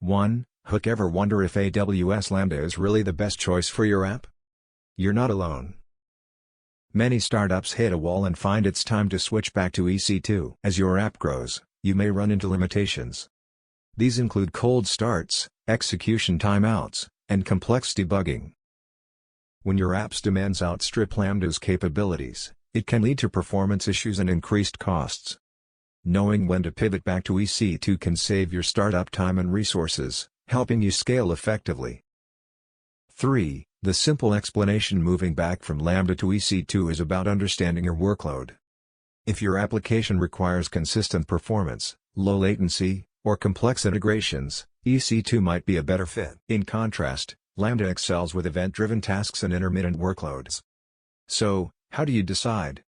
1. Hook. Ever wonder if AWS Lambda is really the best choice for your app? You're not alone. Many startups hit a wall and find it's time to switch back to EC2. As your app grows, you may run into limitations. These include cold starts, execution timeouts, and complex debugging. When your app's demands outstrip Lambda's capabilities, it can lead to performance issues and increased costs. Knowing when to pivot back to EC2 can save your startup time and resources, helping you scale effectively. 3. The simple explanation: moving back from Lambda to EC2 is about understanding your workload. If your application requires consistent performance, low latency, or complex integrations, EC2 might be a better fit. In contrast, Lambda excels with event-driven tasks and intermittent workloads. So, how do you decide?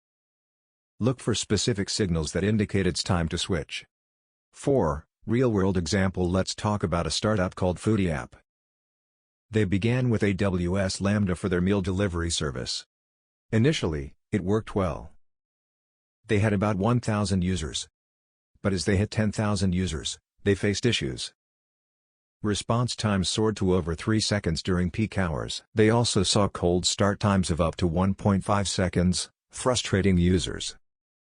Look for specific signals that indicate it's time to switch. 4. Real-world example. Let's talk about a startup called Foodie App. They began with AWS Lambda for their meal delivery service. Initially, it worked well. They had about 1,000 users. But as they hit 10,000 users, they faced issues. Response times soared to over 3 seconds during peak hours. They also saw cold start times of up to 1.5 seconds, frustrating users.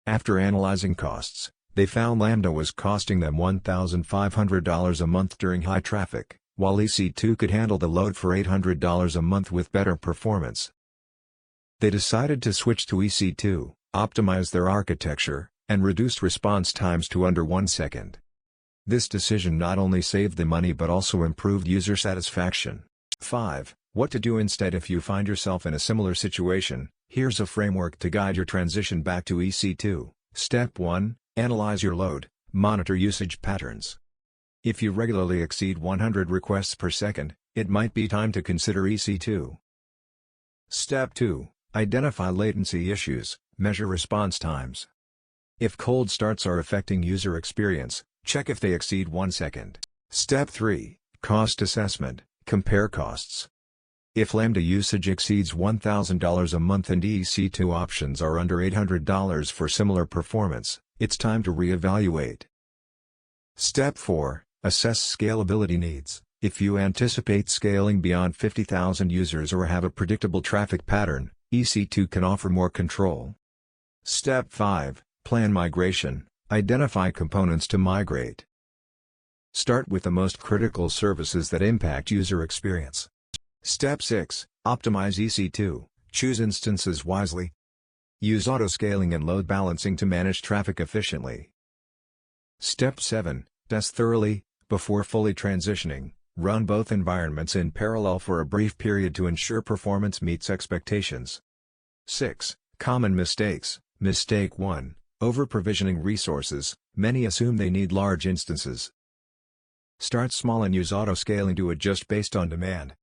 After analyzing costs, they found Lambda was costing them $1,500 a month during high traffic, while EC2 could handle the load for $800 a month with better performance. They decided to switch to EC2, optimize their architecture, and reduced response times to under 1 second. This decision not only saved them money but also improved user satisfaction. 5. What to do instead. If you find yourself in a similar situation, here's a framework to guide your transition back to EC2. Step 1. Analyze your load, monitor usage patterns. If you regularly exceed 100 requests per second, it might be time to consider EC2. Step 2. Identify latency issues, measure response times. If cold starts are affecting user experience, check if they exceed 1 second. Step 3. Cost assessment, compare costs. If Lambda usage exceeds $1,000 a month and EC2 options are under $800 for similar performance, it's time to reevaluate. Step 4. Assess scalability needs. If you anticipate scaling beyond 50,000 users or have a predictable traffic pattern, EC2 can offer more control. Step 5. Plan migration. Identify components to migrate. Start with the most critical services that impact user experience. Step 6. Optimize EC2. Choose instances wisely. Use auto-scaling and load balancing to manage traffic efficiently. Step 7. Test thoroughly. Before fully transitioning, run both environments in parallel for a brief period to ensure performance meets expectations. 6. Common mistakes. Mistake 1. Over-provisioning resources. Many assume they need large instances. Start small and use auto-scaling to adjust based on demand.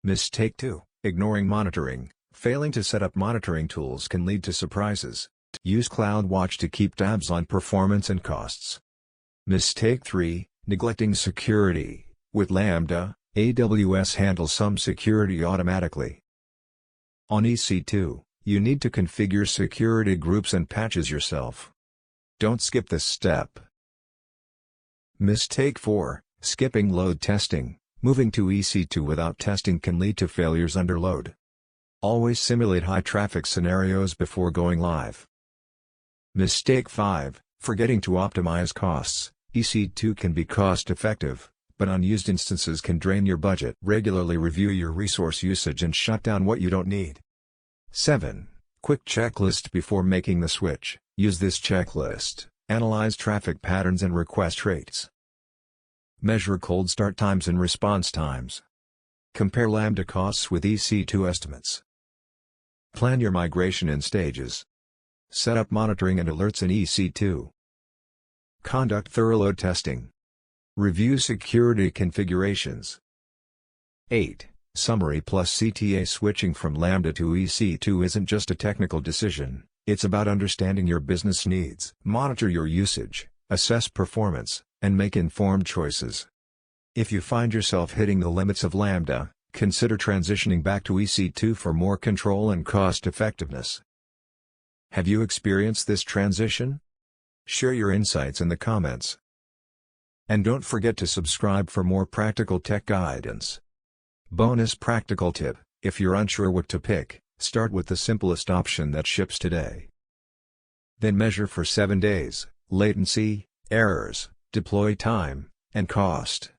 Mistake 2. Ignoring monitoring. Failing to set up monitoring tools can lead to surprises. Use CloudWatch to keep tabs on performance and costs. Mistake 3. Neglecting security. With Lambda, AWS handles some security automatically. On EC2, you need to configure security groups and patches yourself. Don't skip this step. Mistake 4. Skipping load testing. Moving to EC2 without testing can lead to failures under load. Always simulate high-traffic scenarios before going live. Mistake 5. Forgetting to optimize costs. EC2 can be cost-effective, but unused instances can drain your budget. Regularly review your resource usage and shut down what you don't need. 7. Quick checklist before making the switch. Use this checklist. Analyze traffic patterns and request rates. Measure cold start times and response times. Compare Lambda costs with EC2 estimates. Plan your migration in stages. Set up monitoring and alerts in EC2. Conduct thorough load testing. Review security configurations. 8. Summary plus CTA. Switching from Lambda to EC2 isn't just a technical decision, it's about understanding your business needs. Monitor your usage, assess performance, and make informed choices. If you find yourself hitting the limits of Lambda, consider transitioning back to EC2 for more control and cost effectiveness. Have you experienced this transition? Share your insights in the comments. And don't forget to subscribe for more practical tech guidance. Bonus practical tip: if you're unsure what to pick, start with the simplest option that ships today. Then measure for 7 days, latency, errors, deploy time, and cost.